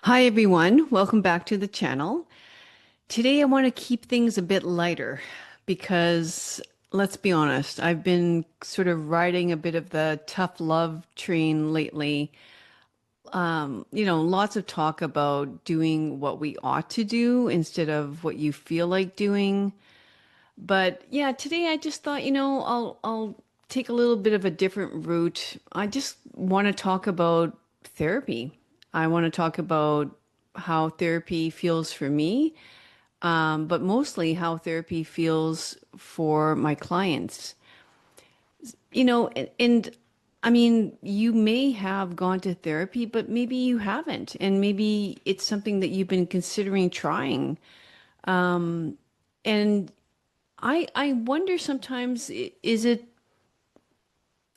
Hi everyone, welcome back to the channel. Today I want to keep things a bit lighter because let's be honest, I've been sort of riding a bit of the tough love train lately. Lots of talk about doing what we ought to do instead of what you feel like doing. But yeah, today I just thought, I'll take a little bit of a different route. I just want to talk about therapy. I want to talk about how therapy feels for me, but mostly how therapy feels for my clients. And I mean, you may have gone to therapy, but maybe you haven't, and maybe it's something that you've been considering trying. And I wonder sometimes, is it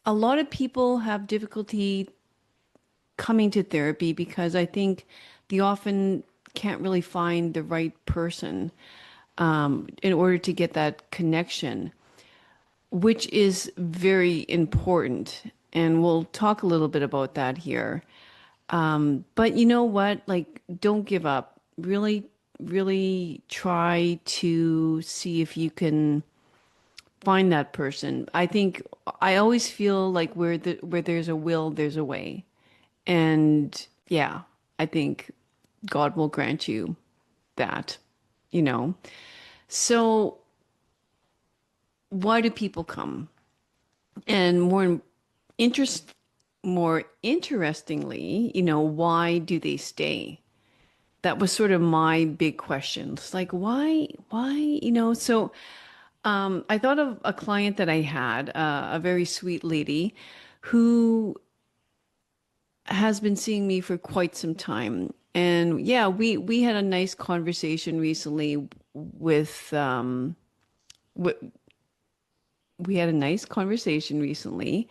a lot of people have difficulty coming to therapy because I think they often can't really find the right person in order to get that connection, which is very important. And we'll talk a little bit about that here. But you know what? Like, don't give up. Really, really try to see if you can find that person. I think I always feel like where there's a will, there's a way. And yeah, I think God will grant you that, you know. So why do people come? And interest more interestingly, why do they stay? That was sort of my big question. It's like why? I thought of a client that I had, a very sweet lady who has been seeing me for quite some time. And yeah, we had a nice conversation recently with w we had a nice conversation recently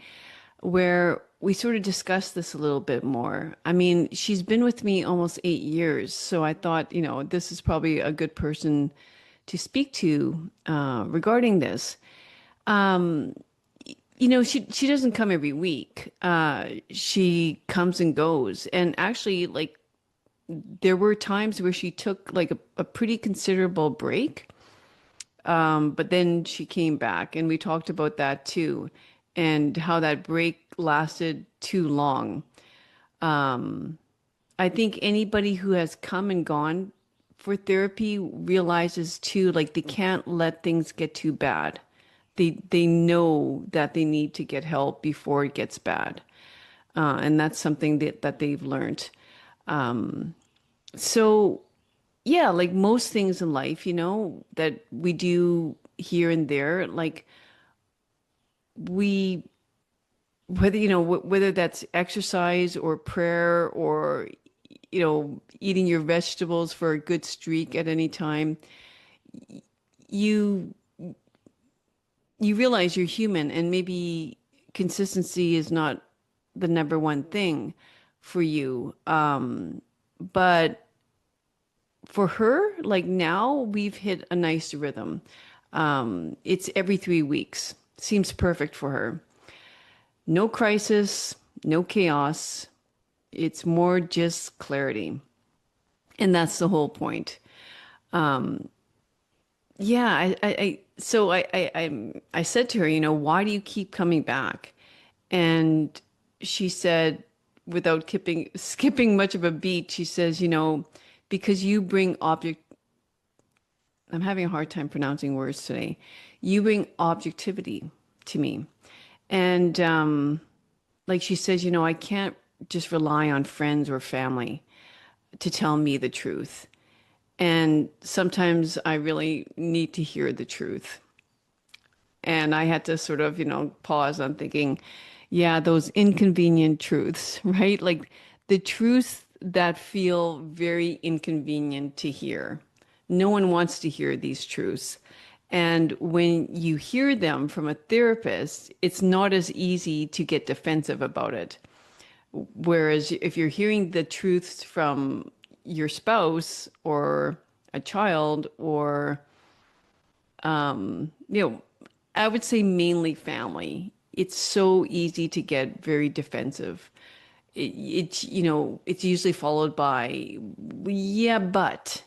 where we sort of discussed this a little bit more. I mean, she's been with me almost 8 years, so I thought, this is probably a good person to speak to regarding this. She doesn't come every week. She comes and goes. And actually, like, there were times where she took like a pretty considerable break. But then she came back and we talked about that too, and how that break lasted too long. I think anybody who has come and gone for therapy realizes too, like they can't let things get too bad. They know that they need to get help before it gets bad. And that's something that they've learned. So yeah, like most things in life, that we do here and there, like we whether that's exercise or prayer or eating your vegetables for a good streak at any time, you you realize you're human and maybe consistency is not the number one thing for you. But for her, like now we've hit a nice rhythm. It's every 3 weeks. Seems perfect for her. No crisis, no chaos. It's more just clarity. And that's the whole point. Yeah, I said to her, why do you keep coming back? And she said, without skipping much of a beat, she says, because you bring I'm having a hard time pronouncing words today. You bring objectivity to me. And like she says, I can't just rely on friends or family to tell me the truth. And sometimes I really need to hear the truth. And I had to sort of, pause on thinking, yeah, those inconvenient truths, right? Like the truths that feel very inconvenient to hear. No one wants to hear these truths. And when you hear them from a therapist, it's not as easy to get defensive about it. Whereas if you're hearing the truths from your spouse or a child or, you know, I would say mainly family, it's so easy to get very defensive. it's usually followed by, yeah, but,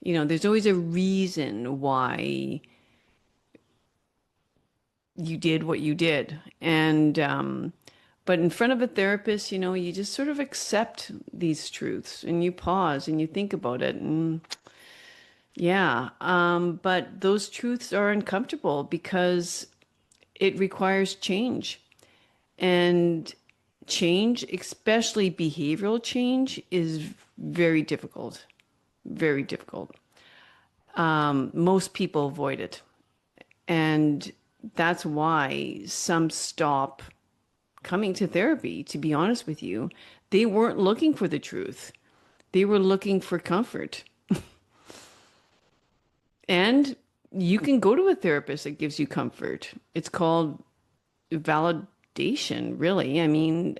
there's always a reason why you did what you did. But in front of a therapist, you just sort of accept these truths and you pause and you think about it. And yeah, but those truths are uncomfortable because it requires change. And change, especially behavioral change, is very difficult. Very difficult. Most people avoid it. And that's why some stop coming to therapy, to be honest with you. They weren't looking for the truth, they were looking for comfort. And you can go to a therapist that gives you comfort. It's called validation, really. I mean,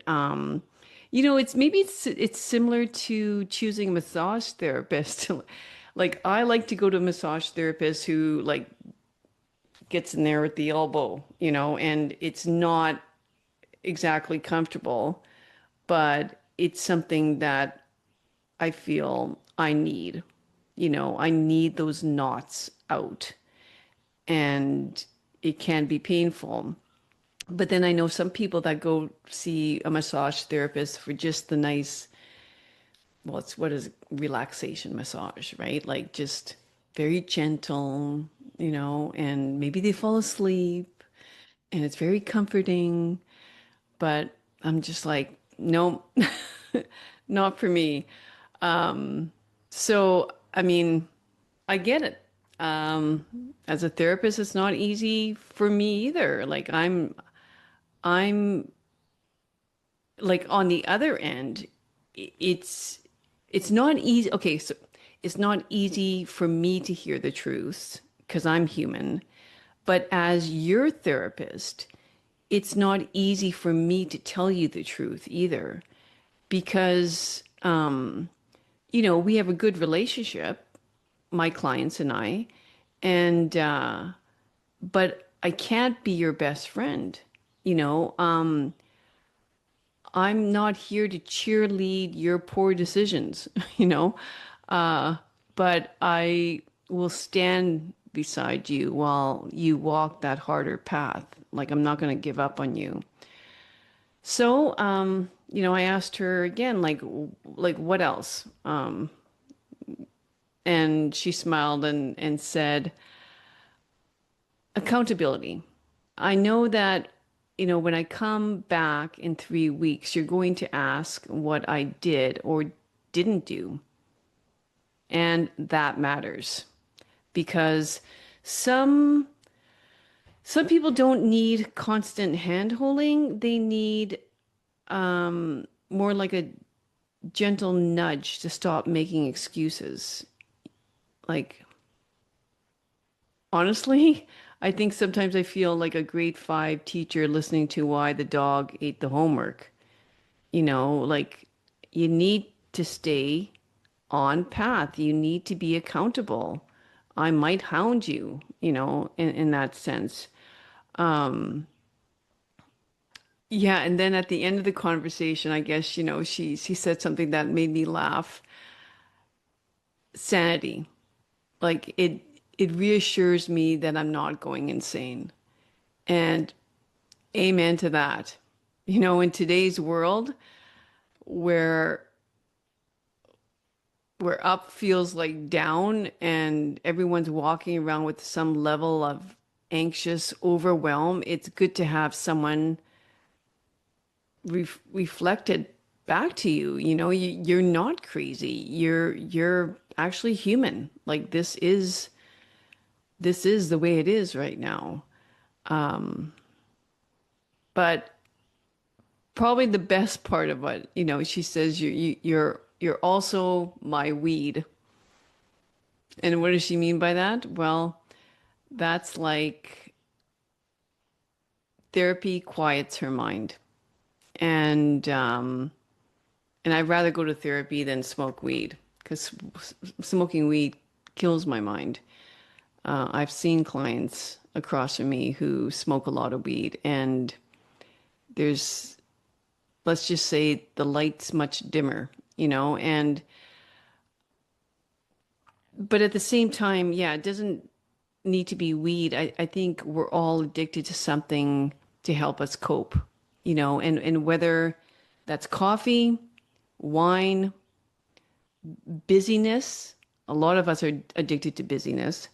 it's similar to choosing a massage therapist. Like I like to go to a massage therapist who like gets in there with the elbow, and it's not exactly comfortable, but it's something that I feel I need. I need those knots out, and it can be painful. But then I know some people that go see a massage therapist for just the nice, well, it's what is it? Relaxation massage, right? Like just very gentle, and maybe they fall asleep and it's very comforting. But I'm just like, no, not for me. So, I mean, I get it. As a therapist, it's not easy for me either. Like I'm like on the other end, it's not easy. Okay, so it's not easy for me to hear the truth because I'm human. But as your therapist, it's not easy for me to tell you the truth either because we have a good relationship, my clients and I, and but I can't be your best friend. You know, I'm not here to cheerlead your poor decisions, you know, uh, but I will stand beside you while you walk that harder path. Like I'm not going to give up on you. So, I asked her again, like what else? And she smiled and said, accountability. I know that, when I come back in 3 weeks, you're going to ask what I did or didn't do. And that matters because some some people don't need constant hand holding. They need more like a gentle nudge to stop making excuses. Like, honestly, I think sometimes I feel like a grade 5 teacher listening to why the dog ate the homework. Like you need to stay on path. You need to be accountable. I might hound you, in that sense. Yeah, and then at the end of the conversation, I guess, she said something that made me laugh. Sanity. Like it reassures me that I'm not going insane. And amen to that. In today's world where up feels like down and everyone's walking around with some level of anxious overwhelm, it's good to have someone reflected back to you. You're not crazy. You're actually human. Like this is the way it is right now. But probably the best part of what, she says you're also my weed. And what does she mean by that? Well, that's like therapy quiets her mind. And I'd rather go to therapy than smoke weed because smoking weed kills my mind. I've seen clients across from me who smoke a lot of weed, and there's let's just say the light's much dimmer, and but at the same time, yeah, it doesn't need to be weed. I think we're all addicted to something to help us cope, and whether that's coffee, wine, busyness. A lot of us are addicted to busyness.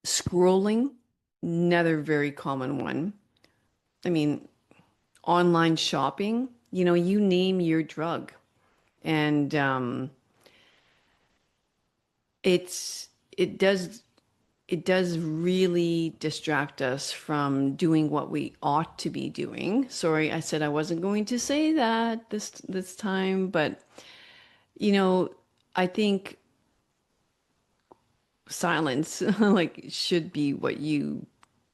Scrolling, another very common one. I mean, online shopping, you name your drug. And it's it does it does really distract us from doing what we ought to be doing. Sorry, I said I wasn't going to say that this time, but you know, I think silence like should be what you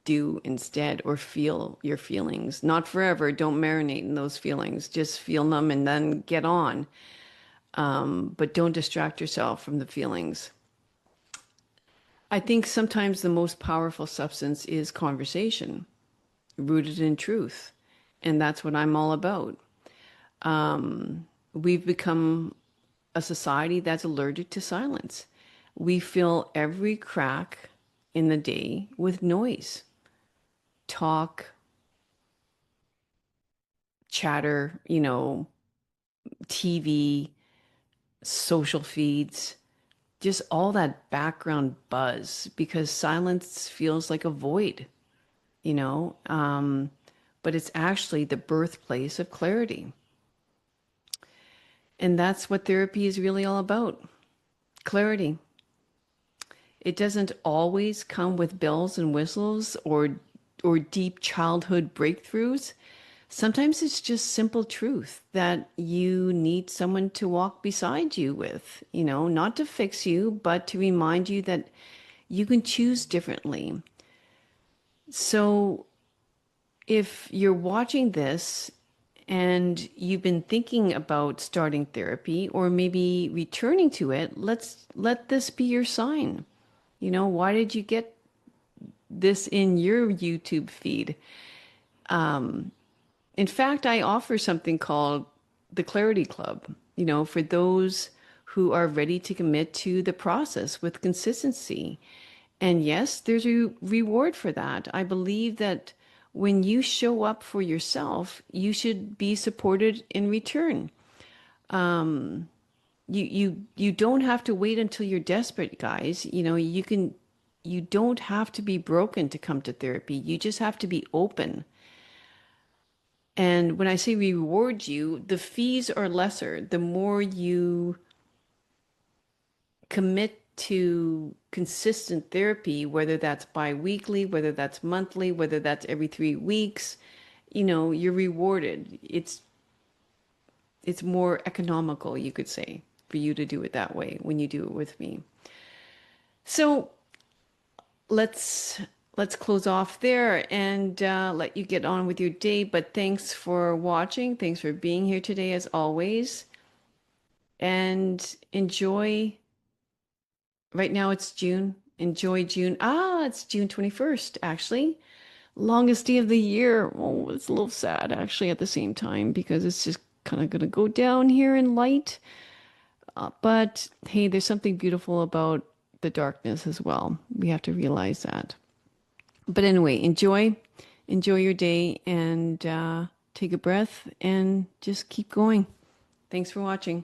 do instead, or feel your feelings. Not forever. Don't marinate in those feelings. Just feel them and then get on. But don't distract yourself from the feelings. I think sometimes the most powerful substance is conversation, rooted in truth. And that's what I'm all about. We've become a society that's allergic to silence. We fill every crack in the day with noise, talk, chatter, TV, social feeds, just all that background buzz because silence feels like a void, you know? But it's actually the birthplace of clarity. And that's what therapy is really all about, clarity. It doesn't always come with bells and whistles or deep childhood breakthroughs. Sometimes it's just simple truth that you need someone to walk beside you with, not to fix you, but to remind you that you can choose differently. So if you're watching this and you've been thinking about starting therapy or maybe returning to it, let this be your sign. Why did you get this in your YouTube feed? In fact, I offer something called the Clarity Club, for those who are ready to commit to the process with consistency. And yes, there's a reward for that. I believe that when you show up for yourself, you should be supported in return. You don't have to wait until you're desperate, guys. You don't have to be broken to come to therapy. You just have to be open. And when I say reward you, the fees are lesser. The more you commit to consistent therapy, whether that's bi-weekly, whether that's monthly, whether that's every 3 weeks, you're rewarded. It's more economical, you could say, for you to do it that way when you do it with me. So let's let's close off there and let you get on with your day. But thanks for watching. Thanks for being here today, as always. And enjoy. Right now it's June. Enjoy June. It's June 21st, actually. Longest day of the year. Oh, it's a little sad, actually, at the same time, because it's just kind of going to go down here in light. But hey, there's something beautiful about the darkness as well. We have to realize that. But anyway, enjoy your day and take a breath and just keep going. Thanks for watching.